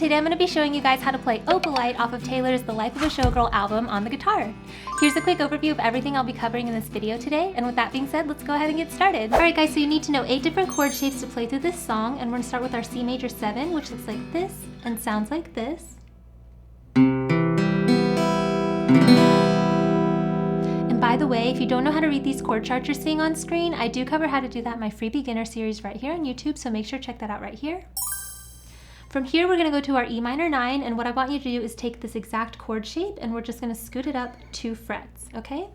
today I'm going to be showing you guys how to play Opalite off of Taylor's The Life of a Showgirl album on the guitar. Here's a quick overview of everything I'll be covering in this video today, and with that being said, let's go ahead and get started. Alright guys, so you need to know 8 different chord shapes to play through this song, and we're going to start with our C major 7, which looks like this and sounds like this. And by the way, if you don't know how to read these chord charts you're seeing on screen, I do cover how to do that in my free beginner series right here on YouTube, so make sure to check that out right here. From here, we're going to go to our E minor 9, and what I want you to do is take this exact chord shape, and we're just going to scoot it up 2 frets, okay?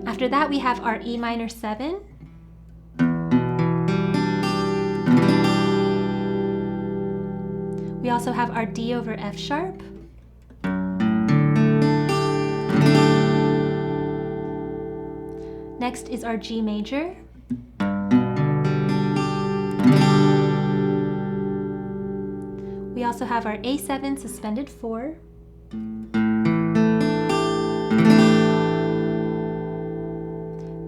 After that, we have our E minor 7. We also have our D over F sharp. Next is our G major. We also have our A7 suspended 4.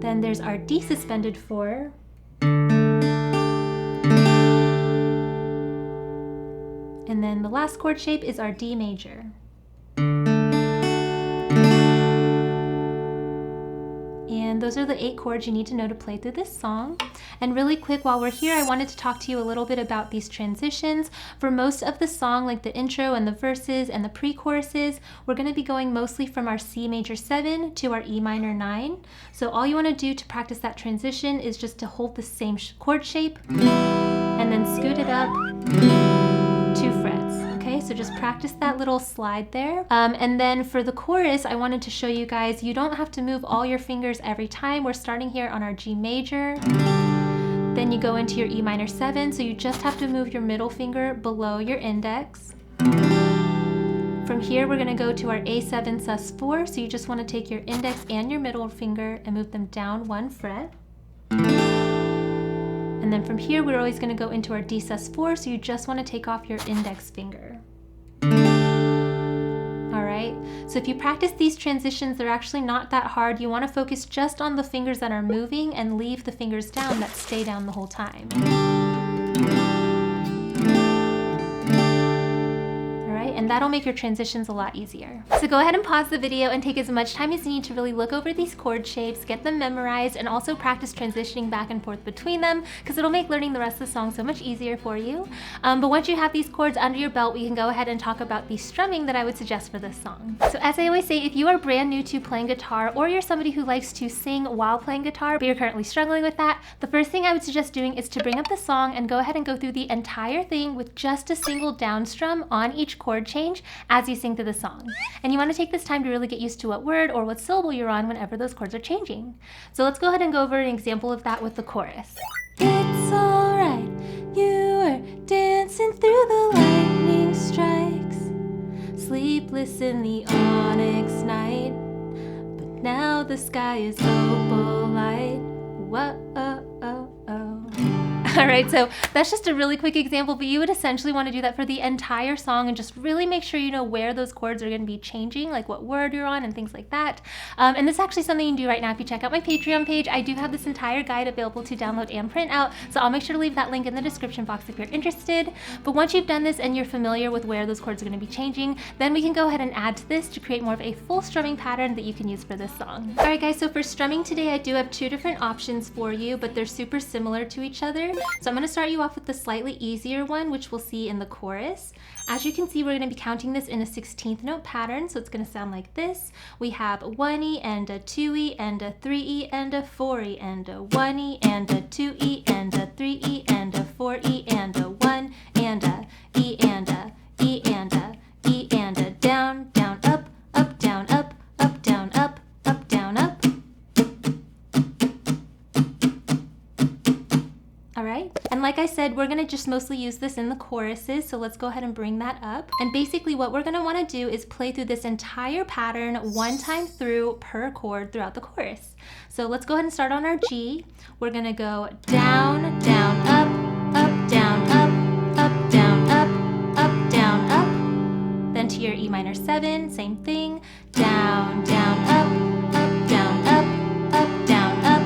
Then there's our D suspended 4. And then the last chord shape is our D major. And those are the 8 chords you need to know to play through this song. And really quick, while we're here, I wanted to talk to you a little bit about these transitions. For most of the song, like the intro and the verses and the pre-choruses, we're going to be going mostly from our C major 7 to our E minor 9. So all you want to do to practice that transition is just to hold the same chord shape and then scoot it up 2 frets. Okay, so just practice that little slide there. And then for the chorus, I wanted to show you guys, you don't have to move all your fingers every time. We're starting here on our G major. Then you go into your E minor 7, so you just have to move your middle finger below your index. From here, we're gonna go to our A7 sus 4, so you just wanna take your index and your middle finger and move them down 1 fret. And then from here, we're always going to go into our D sus 4, so you just want to take off your index finger. Alright, so if you practice these transitions, they're actually not that hard. You want to focus just on the fingers that are moving and leave the fingers down that stay down the whole time. And that'll make your transitions a lot easier. So go ahead and pause the video and take as much time as you need to really look over these chord shapes, get them memorized, and also practice transitioning back and forth between them, because it'll make learning the rest of the song so much easier for you. But once you have these chords under your belt, we can go ahead and talk about the strumming that I would suggest for this song. So as I always say, if you are brand new to playing guitar, or you're somebody who likes to sing while playing guitar, but you're currently struggling with that, the first thing I would suggest doing is to bring up the song and go ahead and go through the entire thing with just a single down strum on each chord change as you sing through the song. And you want to take this time to really get used to what word or what syllable you're on whenever those chords are changing. So let's go ahead and go over an example of that with the chorus. It's alright, you were dancing through the lightning strikes, sleepless in the onyx night, but now the sky is opalite. Whoa. Alright, so that's just a really quick example, but you would essentially want to do that for the entire song and just really make sure you know where those chords are going to be changing, like what word you're on and things like that. And this is actually something you can do right now if you check out my Patreon page. I do have this entire guide available to download and print out, so I'll make sure to leave that link in the description box if you're interested. But once you've done this and you're familiar with where those chords are going to be changing, then we can go ahead and add to this to create more of a full strumming pattern that you can use for this song. Alright guys, so for strumming today I do have 2 different options for you, but they're super similar to each other. So I'm going to start you off with the slightly easier one, which we'll see in the chorus. As you can see, we're going to be counting this in a 16th note pattern, so it's going to sound like this. We have a 1E and a 2E and a 3E and a 4E and a 1E and a 2E and a 3E and a 4E and a 1 and a E and a E and a E and a down, down, up, up, down, up, up, down, up, up, down, up. Alright, and like I said, we're going to just mostly use this in the choruses, so let's go ahead and bring that up. And basically what we're going to want to do is play through this entire pattern 1 time through per chord throughout the chorus. So let's go ahead and start on our G. We're going to go down, down, up, up, down, up, up, down, up, up, down, up. Then to your E minor 7, same thing, down, down, up, down, up, up, down, up,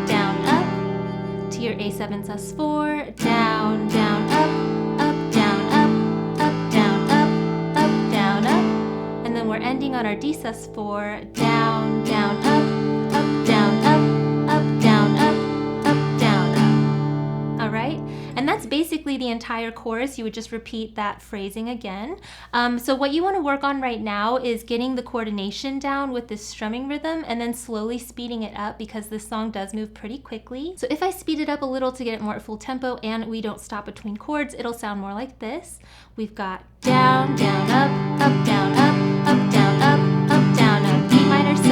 down, up. your A7 sus4, down, down, up, down, up, down, up, down, up. And then we're ending on our D sus4, down, down, up, down, up, down, up, down, up. All right? And that's basically the entire chorus. You would just repeat that phrasing again. So what you want to work on right now is getting the coordination down with this strumming rhythm and then slowly speeding it up because this song does move pretty quickly. So if I speed it up a little to get it more at full tempo and we don't stop between chords, it'll sound more like this. We've got down, down, up, down, up, down, up, down, up. E minor 7,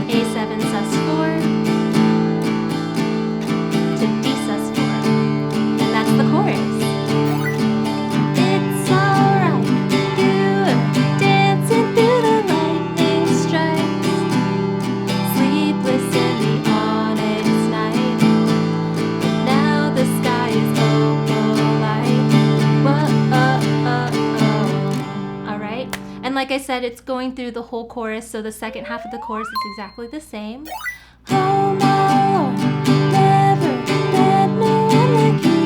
A7 sus4, the chorus. It's alright, you are dancing through the lightning strikes, sleepless in the onyx night, but now the sky is opalite. Whoa, alright, and like I said, it's going through the whole chorus, so the second half of the chorus is exactly the same. Oh my Lord, never met no one like you.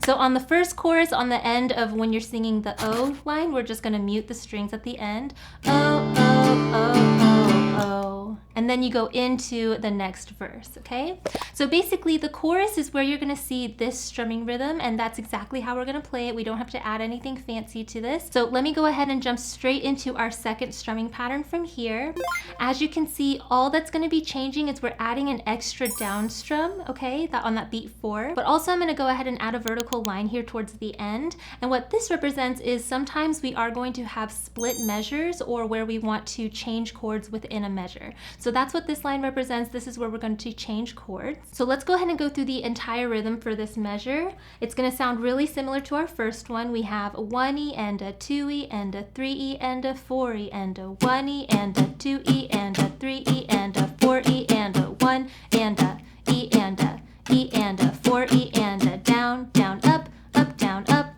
So on the first chorus, on the end of when you're singing the O line, we're just going to mute the strings at the end. Oh, oh, oh, oh, oh. And then you go into the next verse, okay? So basically the chorus is where you're going to see this strumming rhythm, and that's exactly how we're going to play it. We don't have to add anything fancy to this. So let me go ahead and jump straight into our second strumming pattern from here. As you can see, all that's going to be changing is we're adding an extra down strum, okay, on that beat 4. But also I'm going to go ahead and add a vertical line here towards the end. And what this represents is sometimes we are going to have split measures or where we want to change chords within a measure. So that's what this line represents. This is where we're going to change chords. So let's go ahead and go through the entire rhythm for this measure. It's going to sound really similar to our first one. We have a 1E and a 2E and a 3E and a 4E and a 1E and a 2E and a 3E and a 4E and a 1 and a E and a E and a 4E and a down, down, up, down, up,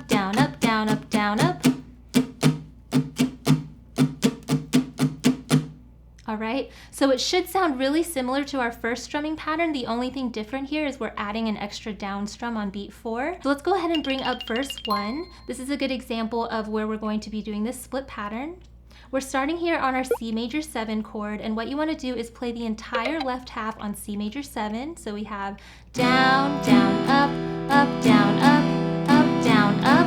down, up, down, up, down, up. All right, so it should sound really similar to our first strumming pattern. The only thing different here is we're adding an extra down strum on beat 4. So let's go ahead and bring up verse 1. This is a good example of where we're going to be doing this split pattern. We're starting here on our C major 7 chord, and what you want to do is play the entire left half on C major 7. So we have down, down, up, down, up, down, up.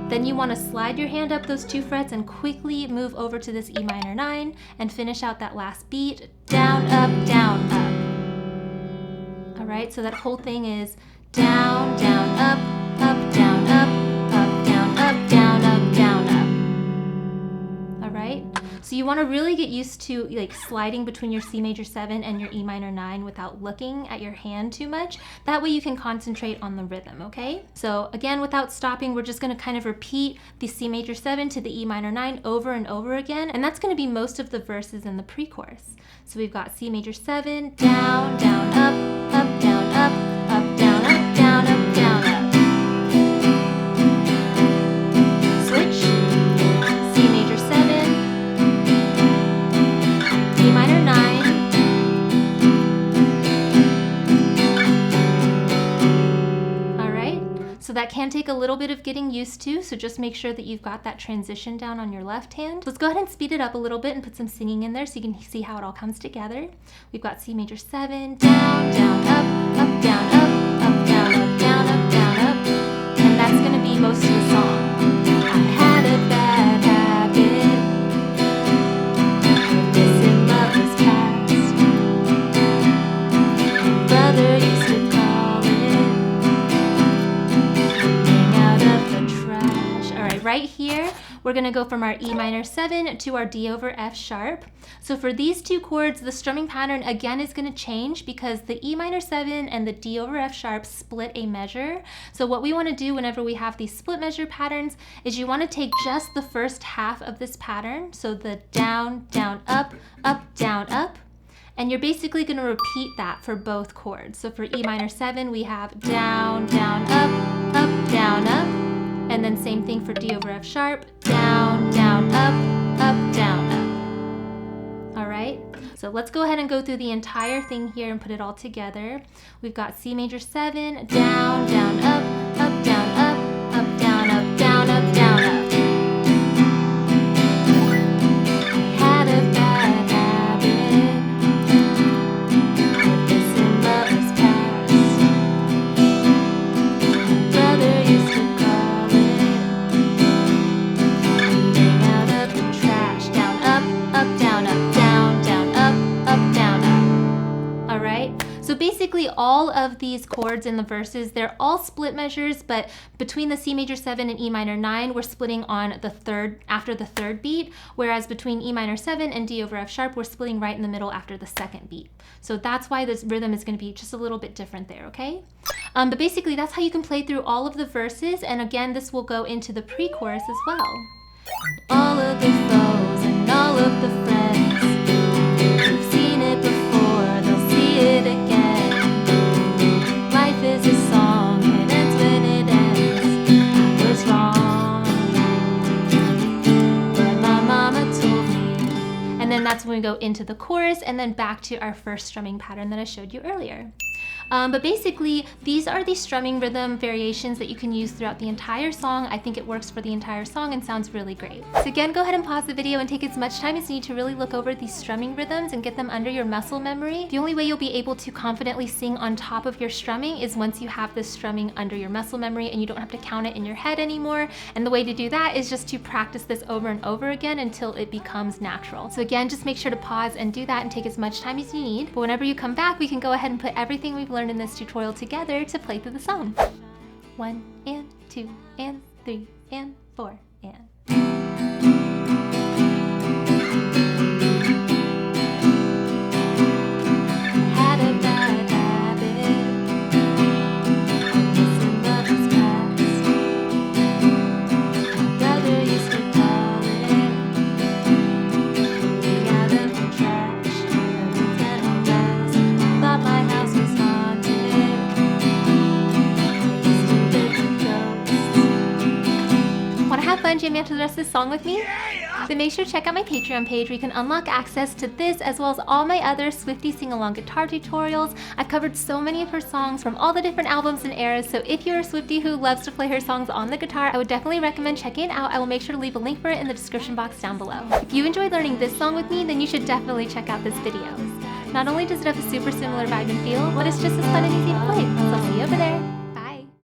Then you want to slide your hand up those 2 frets and quickly move over to this E minor 9 and finish out that last beat, down, up, down, up. All right, so that whole thing is down, down, up, down, up, down, up, down, up, down, up. All right, so you want to really get used to like sliding between your C major 7 and your E minor 9 without looking at your hand too much. That way you can concentrate on the rhythm, okay? So again, without stopping, we're just going to kind of repeat the C major 7 to the E minor 9 over and over again, and that's going to be most of the verses in the pre-chorus. So we've got C major 7, down, down, up, down, up, down, up, down, up, down, up. Switch, C major 7, E minor 9, all right, so that can take a little bit of getting used to, so just make sure that you've got that transition down on your left hand. Let's go ahead and speed it up a little bit and put some singing in there so you can see how it all comes together. We've got C major 7, down, down, up, down, up, down, up, down, up, down, up, and that's going to be most of the song. I had a bad habit, missing lovers past, brother used to call it getting out of the trash. All right, right here we're going to go from our E minor 7 to our D over F sharp. So for these 2 chords, the strumming pattern again is going to change because the E minor 7 and the D over F sharp split a measure. So what we want to do whenever we have these split measure patterns is you want to take just the first half of this pattern, so the down, down, up, down, up, And you're basically going to repeat that for both chords. So for E minor 7, we have down, down, up, down, up. And then same thing for D over F sharp, down, down, up, down, up. All right, so let's go ahead and go through the entire thing here and put it all together. We've got C major 7, down, down, up, down, up, down, up, down, up, down, up. Had a bad habit of kissing lovers past. Brother used to call it eating out of the trash. Down, up, down, up, down, down, up, down, up. All right. So basically all of these chords in the verses, they're all split measures, but between the C major 7 and E minor 9, we're splitting on the third, after the third beat, whereas between E minor 7 and D over F sharp, we're splitting right in the middle after the second beat. So that's why this rhythm is going to be just a little bit different there, okay? But basically that's how you can play through all of the verses, and again, this will go into the pre-chorus as well. All of the foes and all of the friends, who've seen it before, they'll see it again. Life is a song, it ends when it ends. I was wrong, but my mama told me. And then that's when we go into the chorus and then back to our first strumming pattern that I showed you earlier. But basically, these are the strumming rhythm variations that you can use throughout the entire song. I think it works for the entire song and sounds really great. So again, go ahead and pause the video and take as much time as you need to really look over these strumming rhythms and get them under your muscle memory. The only way you'll be able to confidently sing on top of your strumming is once you have this strumming under your muscle memory and you don't have to count it in your head anymore. And the way to do that is just to practice this over and over again until it becomes natural. So again, just make sure to pause and do that and take as much time as you need. But whenever you come back, we can go ahead and put everything we've learned in this tutorial together to play through the song. 1 and 2 and 3 and 4 and. Had a bad habit of kissing lovers past. My brother used to call it eating out of the trash. Thought my house was haunted. Want to have fun jamming out to the rest of this song with me? Then make sure to check out my Patreon page where you can unlock access to this as well as all my other Swiftie sing-along guitar tutorials. I've covered so many of her songs from all the different albums and eras, so if you're a Swiftie who loves to play her songs on the guitar, I would definitely recommend checking it out. I will make sure to leave a link for it in the description box down below. If you enjoyed learning this song with me, then you should definitely check out this video. Not only does it have a super similar vibe and feel, but it's just as fun and easy to play, so I'll see you over there.